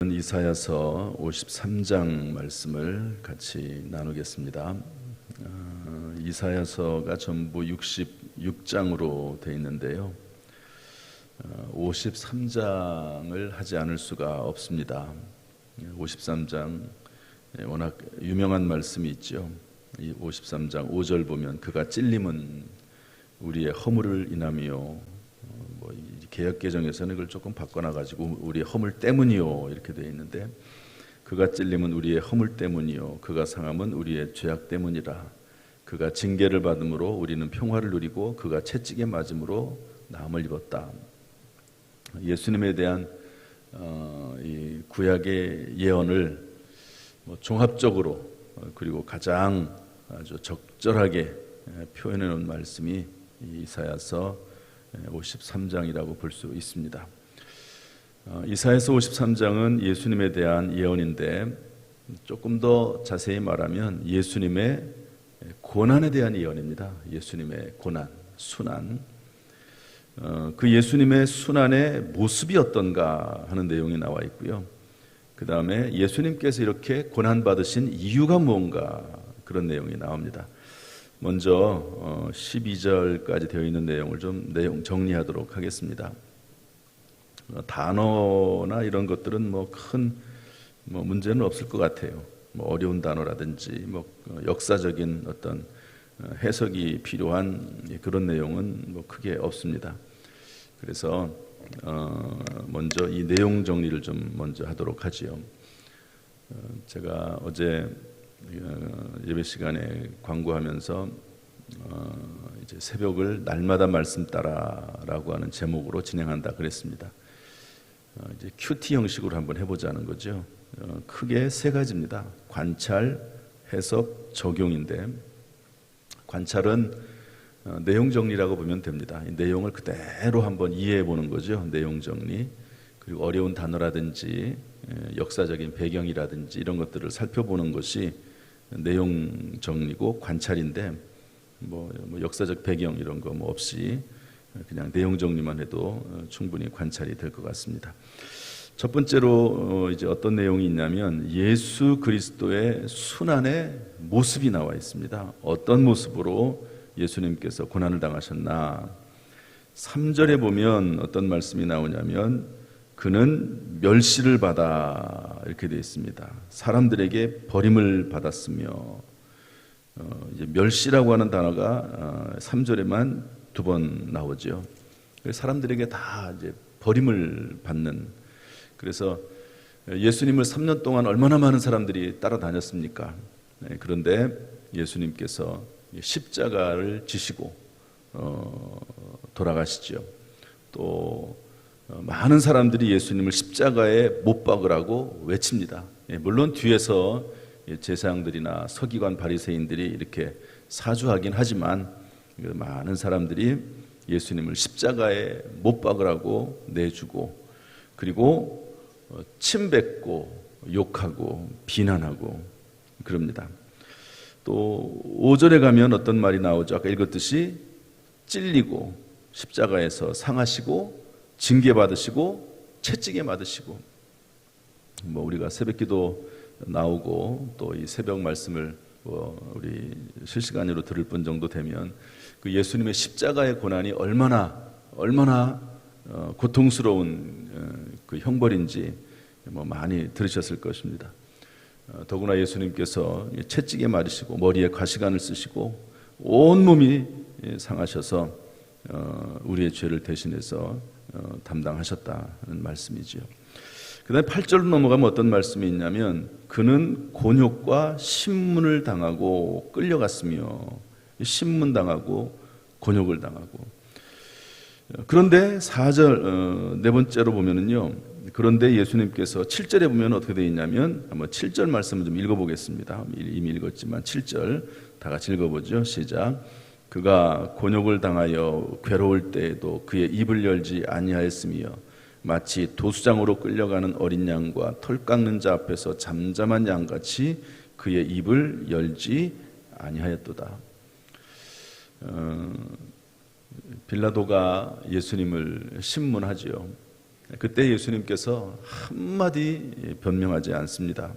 이사야서 53장 말씀을 같이 나누겠습니다. 이사야서가 전부 66장으로 되어 있는데요. 53장을 하지 않을 수가 없습니다. 53장 워낙 유명한 말씀이 있죠. 이 53장 5절 보면 그가 찔림은 우리의 허물을 인하며, 개역개정에서는 이걸 조금 바꿔놔가지고 우리의 허물 때문이요 이렇게 되어 있는데, 그가 찔림은 우리의 허물 때문이요 그가 상함은 우리의 죄악 때문이라. 그가 징계를 받음으로 우리는 평화를 누리고 그가 채찍에 맞음으로 나음을 입었다. 예수님에 대한 이 구약의 예언을 종합적으로 그리고 가장 아주 적절하게 표현해 놓은 말씀이 이사야서 53장이라고 볼 수 있습니다. 이사야서 53장은 예수님에 대한 예언인데, 조금 더 자세히 말하면 예수님의 고난에 대한 예언입니다. 예수님의 고난, 순환. 그 예수님의 순환의 모습이 어떤가 하는 내용이 나와 있고요. 그 다음에 예수님께서 이렇게 고난받으신 이유가 뭔가, 그런 내용이 나옵니다. 먼저 12절까지 되어 있는 내용을 좀 정리하도록 하겠습니다. 단어나 이런 것들은 큰 문제는 없을 것 같아요. 어려운 단어라든지 역사적인 어떤 해석이 필요한 그런 내용은 크게 없습니다. 그래서 먼저 이 내용 정리를 좀 먼저 하도록 하지요. 제가 어제 예배 시간에 광고하면서 이제 새벽을 날마다 말씀 따라라고 하는 제목으로 진행한다 그랬습니다. 이제 큐티 형식으로 한번 해보자는 거죠. 크게 세 가지입니다. 관찰, 해석, 적용인데, 관찰은 내용 정리라고 보면 됩니다. 이 내용을 그대로 한번 이해해 보는 거죠. 내용 정리. 그리고 어려운 단어라든지 역사적인 배경이라든지 이런 것들을 살펴보는 것이 내용 정리고 관찰인데, 역사적 배경 이런 거 없이 그냥 내용 정리만 해도 충분히 관찰이 될 것 같습니다. 첫 번째로 이제 어떤 내용이 있냐면 예수 그리스도의 순환의 모습이 나와 있습니다. 어떤 모습으로 예수님께서 고난을 당하셨나. 3절에 보면 어떤 말씀이 나오냐면 그는 멸시를 받아, 이렇게 되어 있습니다. 사람들에게 버림을 받았으며, 이제 멸시라고 하는 단어가 3절에만 2번 나오죠. 사람들에게 다 이제 버림을 받는. 그래서 예수님을 3년 동안 얼마나 많은 사람들이 따라다녔습니까? 그런데 예수님께서 십자가를 지시고 돌아가시죠. 또 많은 사람들이 예수님을 십자가에 못 박으라고 외칩니다. 물론 뒤에서 제사장들이나 서기관 바리새인들이 이렇게 사주하긴 하지만 많은 사람들이 예수님을 십자가에 못 박으라고 내주고, 그리고 침뱉고 욕하고 비난하고 그럽니다. 또 5절에 가면 어떤 말이 나오죠? 아까 읽었듯이 찔리고 십자가에서 상하시고 징계받으시고 채찍에 맞으시고, 우리가 새벽기도 나오고 또 이 새벽 말씀을 우리 실시간으로 들을 분 정도 되면 그 예수님의 십자가의 고난이 얼마나 고통스러운 그 형벌인지 많이 들으셨을 것입니다. 더구나 예수님께서 채찍에 맞으시고 머리에 가시관을 쓰시고 온 몸이 상하셔서 우리의 죄를 대신해서 담당하셨다는 말씀이지요. 그 다음에 8절로 넘어가면 어떤 말씀이 있냐면 그는 곤욕과 신문을 당하고 끌려갔으며, 신문당하고 곤욕을 당하고. 그런데 4절 네 번째로 보면은요, 그런데 예수님께서 7절에 보면 어떻게 되어 있냐면, 한번 7절 말씀을 좀 읽어보겠습니다. 이미 읽었지만 7절 다 같이 읽어보죠. 시작. 그가 곤욕을 당하여 괴로울 때에도 그의 입을 열지 아니하였으며 마치 도수장으로 끌려가는 어린 양과 털 깎는 자 앞에서 잠잠한 양같이 그의 입을 열지 아니하였도다. 빌라도가 예수님을 신문하지요. 그때 예수님께서 한마디 변명하지 않습니다.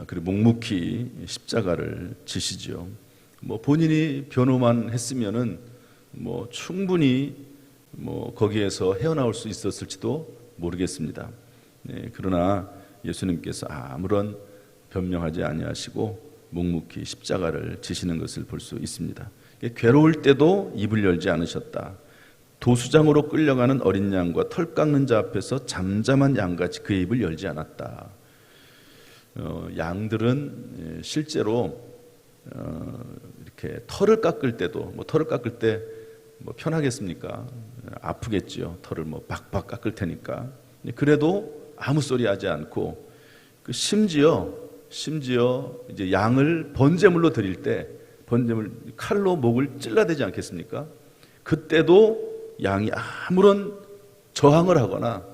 그리고 묵묵히 십자가를 지시죠. 본인이 변호만 했으면은 충분히 거기에서 헤어나올 수 있었을지도 모르겠습니다. 그러나 예수님께서 아무런 변명하지 아니하시고 묵묵히 십자가를 지시는 것을 볼 수 있습니다. 괴로울 때도 입을 열지 않으셨다. 도수장으로 끌려가는 어린 양과 털 깎는 자 앞에서 잠잠한 양같이 그의 입을 열지 않았다. 양들은 실제로 이렇게 털을 깎을 때도 털을 깎을 때 편하겠습니까? 아프겠죠. 털을 박박 깎을 테니까. 그래도 아무 소리 하지 않고 심지어 이제 양을 번제물로 드릴 때 칼로 목을 찔러대지 않겠습니까? 그때도 양이 아무런 저항을 하거나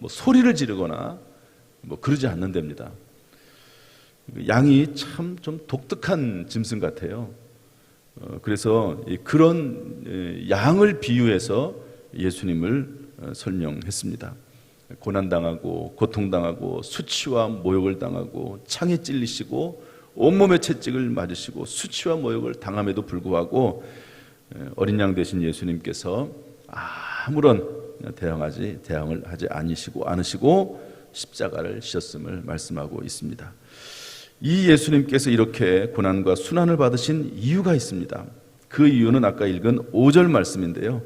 소리를 지르거나 그러지 않는답니다. 양이 참 좀 독특한 짐승 같아요. 그래서 그런 양을 비유해서 예수님을 설명했습니다. 고난당하고 고통당하고 수치와 모욕을 당하고 창에 찔리시고 온몸에 채찍을 맞으시고 수치와 모욕을 당함에도 불구하고 어린 양 되신 예수님께서 아무런 대응을 하지 않으시고 십자가를 지셨음을 말씀하고 있습니다. 이 예수님께서 이렇게 고난과 순환을 받으신 이유가 있습니다. 그 이유는 아까 읽은 5절 말씀인데요.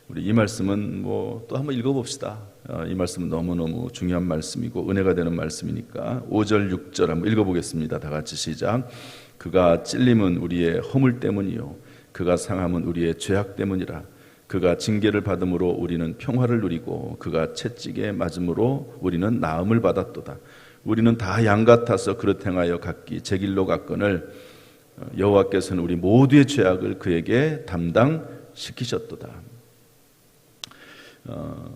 우리 이 말씀은 또 한번 읽어봅시다. 이 말씀은 너무너무 중요한 말씀이고 은혜가 되는 말씀이니까 5절 6절 한번 읽어보겠습니다. 다 같이 시작. 그가 찔림은 우리의 허물 때문이요 그가 상함은 우리의 죄악 때문이라. 그가 징계를 받음으로 우리는 평화를 누리고 그가 채찍에 맞음으로 우리는 나음을 받았도다. 우리는 다 양 같아서 그릇 행하여 각기 제 길로 갔거늘 여호와께서는 우리 모두의 죄악을 그에게 담당시키셨도다.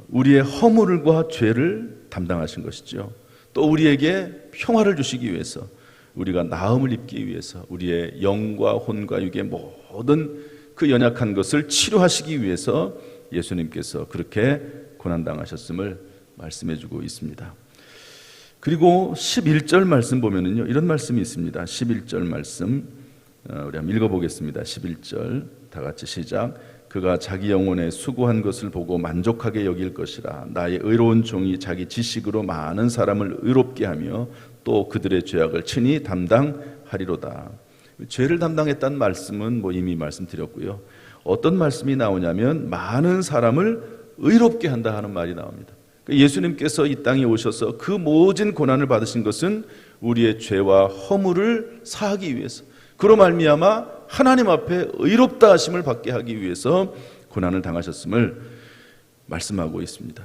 우리의 허물과 죄를 담당하신 것이죠. 또 우리에게 평화를 주시기 위해서, 우리가 나음을 입기 위해서, 우리의 영과 혼과 육의 모든 그 연약한 것을 치료하시기 위해서 예수님께서 그렇게 고난당하셨음을 말씀해주고 있습니다. 그리고 11절 말씀 보면은요, 이런 말씀이 있습니다. 11절 말씀 우리 한번 읽어보겠습니다. 11절 다 같이 시작. 그가 자기 영혼에 수고한 것을 보고 만족하게 여길 것이라. 나의 의로운 종이 자기 지식으로 많은 사람을 의롭게 하며 또 그들의 죄악을 친히 담당하리로다. 죄를 담당했다는 말씀은 이미 말씀드렸고요. 어떤 말씀이 나오냐면 많은 사람을 의롭게 한다 하는 말이 나옵니다. 예수님께서 이 땅에 오셔서 그 모진 고난을 받으신 것은 우리의 죄와 허물을 사하기 위해서, 그로 말미암아 하나님 앞에 의롭다 하심을 받게 하기 위해서 고난을 당하셨음을 말씀하고 있습니다.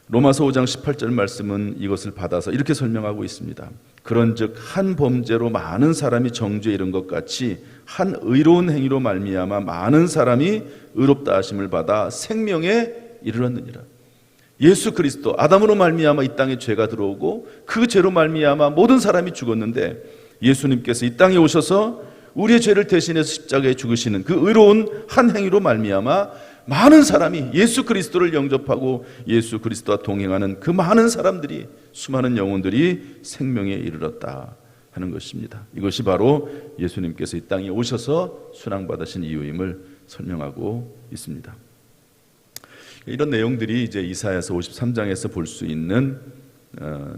로마서 5장 18절 말씀은 이것을 받아서 이렇게 설명하고 있습니다. 그런즉 한 범죄로 많은 사람이 정죄에 이른 것 같이 한 의로운 행위로 말미암아 많은 사람이 의롭다 하심을 받아 생명에 이르렀느니라. 예수 그리스도 아담으로 말미암아 이 땅에 죄가 들어오고 그 죄로 말미암아 모든 사람이 죽었는데 예수님께서 이 땅에 오셔서 우리의 죄를 대신해서 십자가에 죽으시는 그 의로운 한 행위로 말미암아 많은 사람이 예수 그리스도를 영접하고 예수 그리스도와 동행하는 그 많은 사람들이, 수많은 영혼들이 생명에 이르렀다 하는 것입니다. 이것이 바로 예수님께서 이 땅에 오셔서 순환받으신 이유임을 설명하고 있습니다. 이런 내용들이 이제 이사야서 53장에서 볼 수 있는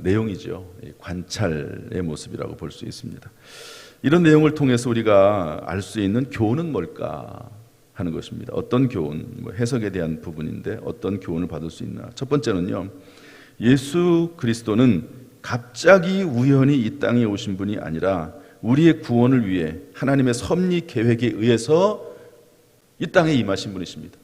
내용이죠. 관찰의 모습이라고 볼 수 있습니다. 이런 내용을 통해서 우리가 알 수 있는 교훈은 뭘까 하는 것입니다. 어떤 교훈, 해석에 대한 부분인데 어떤 교훈을 받을 수 있나. 첫 번째는요, 예수 그리스도는 갑자기 우연히 이 땅에 오신 분이 아니라 우리의 구원을 위해 하나님의 섭리 계획에 의해서 이 땅에 임하신 분이십니다.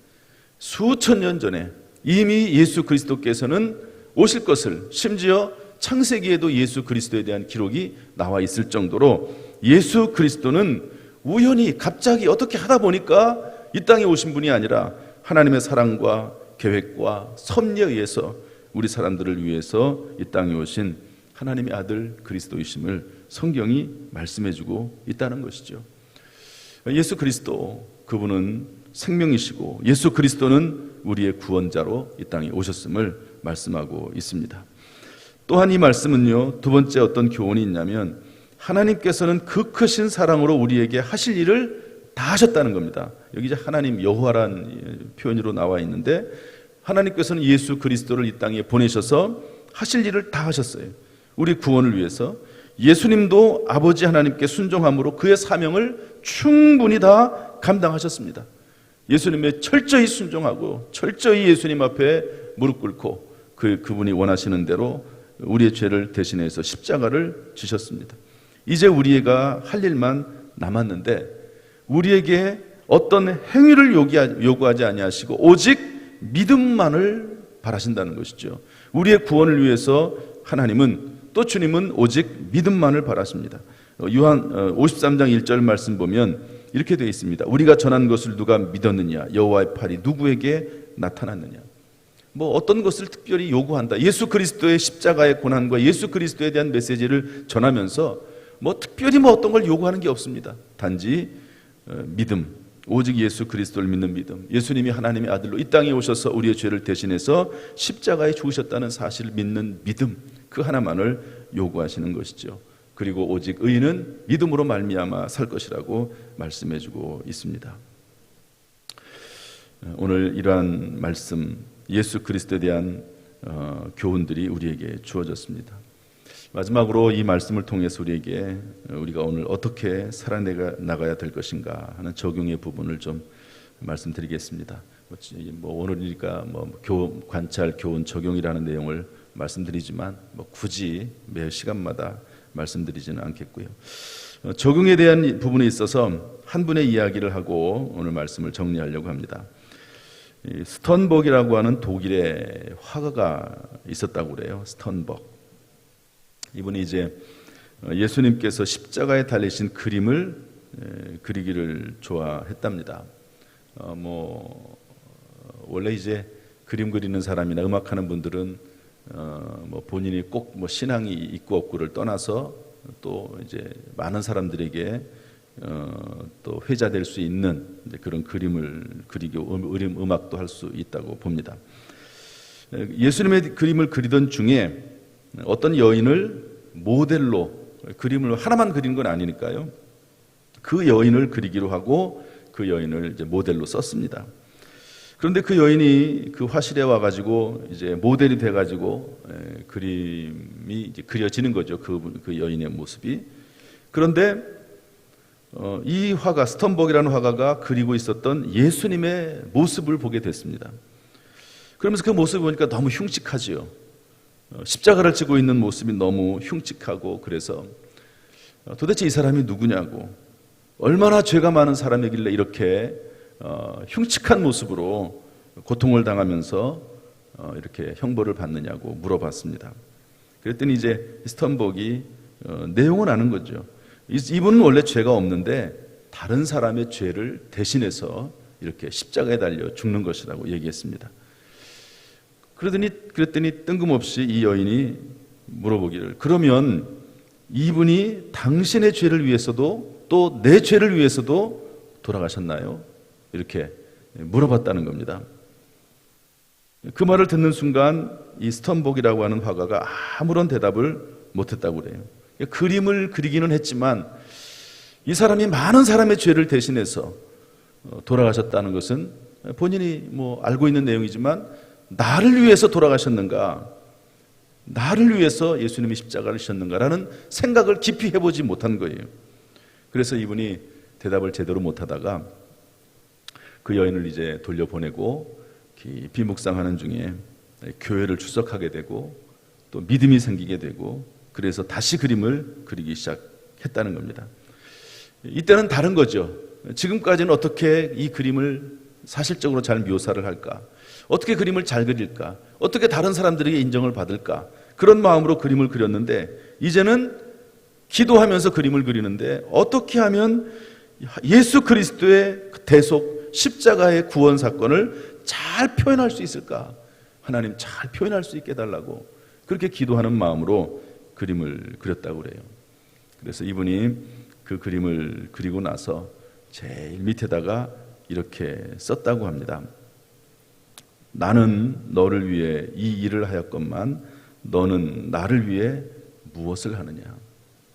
수천 년 전에 이미 예수 그리스도께서는 오실 것을, 심지어 창세기에도 예수 그리스도에 대한 기록이 나와 있을 정도로 예수 그리스도는 우연히 갑자기 어떻게 하다 보니까 이 땅에 오신 분이 아니라 하나님의 사랑과 계획과 섭리에 의해서 우리 사람들을 위해서 이 땅에 오신 하나님의 아들 그리스도이심을 성경이 말씀해주고 있다는 것이죠. 예수 그리스도, 그분은 생명이시고 예수 그리스도는 우리의 구원자로 이 땅에 오셨음을 말씀하고 있습니다. 또한 이 말씀은요, 두 번째 어떤 교훈이 있냐면 하나님께서는 그 크신 사랑으로 우리에게 하실 일을 다 하셨다는 겁니다. 여기 이제 하나님 여호와란 표현으로 나와 있는데 하나님께서는 예수 그리스도를 이 땅에 보내셔서 하실 일을 다 하셨어요. 우리 구원을 위해서. 예수님도 아버지 하나님께 순종함으로 그의 사명을 충분히 다 감당하셨습니다. 예수님의 철저히 순종하고 철저히 예수님 앞에 무릎 꿇고 그분이 원하시는 대로 우리의 죄를 대신해서 십자가를 지셨습니다. 이제 우리가 할 일만 남았는데 우리에게 어떤 행위를 요구하지 아니하시고 오직 믿음만을 바라신다는 것이죠. 우리의 구원을 위해서 하나님은 또 주님은 오직 믿음만을 바라십니다. 요한 53장 1절 말씀 보면 이렇게 되어 있습니다. 우리가 전한 것을 누가 믿었느냐? 여호와의 팔이 누구에게 나타났느냐? 뭐 어떤 것을 특별히 요구한다. 예수 그리스도의 십자가의 고난과 예수 그리스도에 대한 메시지를 전하면서 뭐 특별히 뭐 어떤 걸 요구하는 게 없습니다. 단지 믿음, 오직 예수 그리스도를 믿는 믿음, 예수님이 하나님의 아들로 이 땅에 오셔서 우리의 죄를 대신해서 십자가에 죽으셨다는 사실을 믿는 믿음, 그 하나만을 요구하시는 것이죠. 그리고 오직 의인은 믿음으로 말미암아 살 것이라고 말씀해주고 있습니다. 오늘 이러한 말씀, 예수 그리스도에 대한 교훈들이 우리에게 주어졌습니다. 마지막으로 이 말씀을 통해서 우리가 오늘 어떻게 살아나가야 될 것인가 하는 적용의 부분을 좀 말씀드리겠습니다. 오늘이니까 관찰, 교훈, 적용이라는 내용을 말씀드리지만 굳이 매 시간마다 말씀드리지는 않겠고요. 적용에 대한 부분에 있어서 한 분의 이야기를 하고 오늘 말씀을 정리하려고 합니다. 스턴벅이라고 하는 독일의 화가가 있었다고 그래요. 스턴벅. 이분이 이제 예수님께서 십자가에 달리신 그림을 그리기를 좋아했답니다. 원래 이제 그림 그리는 사람이나 음악하는 분들은 본인이 꼭 신앙이 있고 없고를 떠나서 또 이제 많은 사람들에게 또 회자될 수 있는 그런 그림을 그리고 음악도 할 수 있다고 봅니다. 예수님의 그림을 그리던 중에 어떤 여인을 모델로 그림을 하나만 그린 건 아니니까요. 그 여인을 그리기로 하고 그 여인을 이제 모델로 썼습니다. 그런데 그 여인이 그 화실에 와가지고 이제 모델이 돼가지고 그림이 이제 그려지는 거죠. 그 여인의 모습이. 그런데 이 화가 스턴벅이라는 화가가 그리고 있었던 예수님의 모습을 보게 됐습니다. 그러면서 그 모습을 보니까 너무 흉측하지요. 십자가를 지고 있는 모습이 너무 흉측하고 그래서 도대체 이 사람이 누구냐고 얼마나 죄가 많은 사람이길래 이렇게 흉측한 모습으로 고통을 당하면서 이렇게 형벌을 받느냐고 물어봤습니다. 그랬더니 이제 스턴벅이 내용을 아는 거죠. 이분은 원래 죄가 없는데 다른 사람의 죄를 대신해서 이렇게 십자가에 달려 죽는 것이라고 얘기했습니다. 그랬더니 뜬금없이 이 여인이 물어보기를 그러면 이분이 당신의 죄를 위해서도 또 내 죄를 위해서도 돌아가셨나요? 이렇게 물어봤다는 겁니다. 그 말을 듣는 순간 이 스턴벅이라고 하는 화가가 아무런 대답을 못했다고 그래요. 그림을 그리기는 했지만 이 사람이 많은 사람의 죄를 대신해서 돌아가셨다는 것은 본인이 알고 있는 내용이지만 나를 위해서 돌아가셨는가? 나를 위해서 예수님이 십자가를 지셨는가라는 생각을 깊이 해보지 못한 거예요. 그래서 이분이 대답을 제대로 못하다가 그 여인을 이제 돌려보내고 깊이 묵상하는 중에 교회를 출석하게 되고 또 믿음이 생기게 되고 그래서 다시 그림을 그리기 시작했다는 겁니다. 이때는 다른 거죠. 지금까지는 어떻게 이 그림을 사실적으로 잘 묘사를 할까? 어떻게 그림을 잘 그릴까? 어떻게 다른 사람들에게 인정을 받을까? 그런 마음으로 그림을 그렸는데 이제는 기도하면서 그림을 그리는데 어떻게 하면 예수 그리스도의 대속 십자가의 구원 사건을 잘 표현할 수 있을까? 하나님 잘 표현할 수 있게 해달라고 그렇게 기도하는 마음으로 그림을 그렸다고 그래요. 그래서 이분이 그 그림을 그리고 나서 제일 밑에다가 이렇게 썼다고 합니다. 나는 너를 위해 이 일을 하였건만 너는 나를 위해 무엇을 하느냐.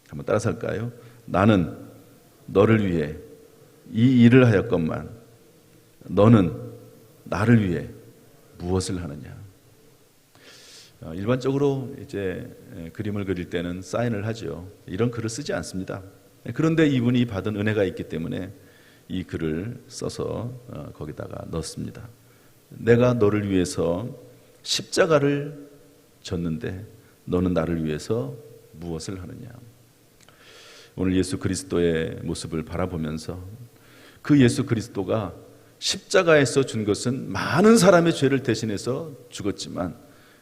한번 따라서 할까요? 나는 너를 위해 이 일을 하였건만 너는 나를 위해 무엇을 하느냐. 일반적으로 이제 그림을 그릴 때는 사인을 하죠. 이런 글을 쓰지 않습니다. 그런데 이분이 받은 은혜가 있기 때문에 이 글을 써서 거기다가 넣습니다. 내가 너를 위해서 십자가를 졌는데 너는 나를 위해서 무엇을 하느냐. 오늘 예수 그리스도의 모습을 바라보면서 그 예수 그리스도가 십자가에서 준 것은 많은 사람의 죄를 대신해서 죽었지만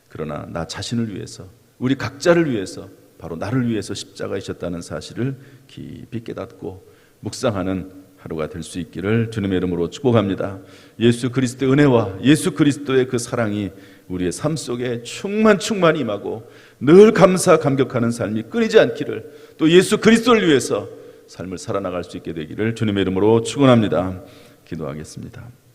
그러나 나 자신을 위해서, 우리 각자를 위해서, 바로 나를 위해서 십자가에 졌다는 사실을 깊이 깨닫고 묵상하는 하루가 될 수 있기를 주님의 이름으로 축복합니다. 예수 그리스도의 은혜와 예수 그리스도의 그 사랑이 우리의 삶 속에 충만히 임하고 늘 감격하는 삶이 끊이지 않기를, 또 예수 그리스도를 위해서 삶을 살아나갈 수 있게 되기를 주님의 이름으로 축원합니다. 기도하겠습니다.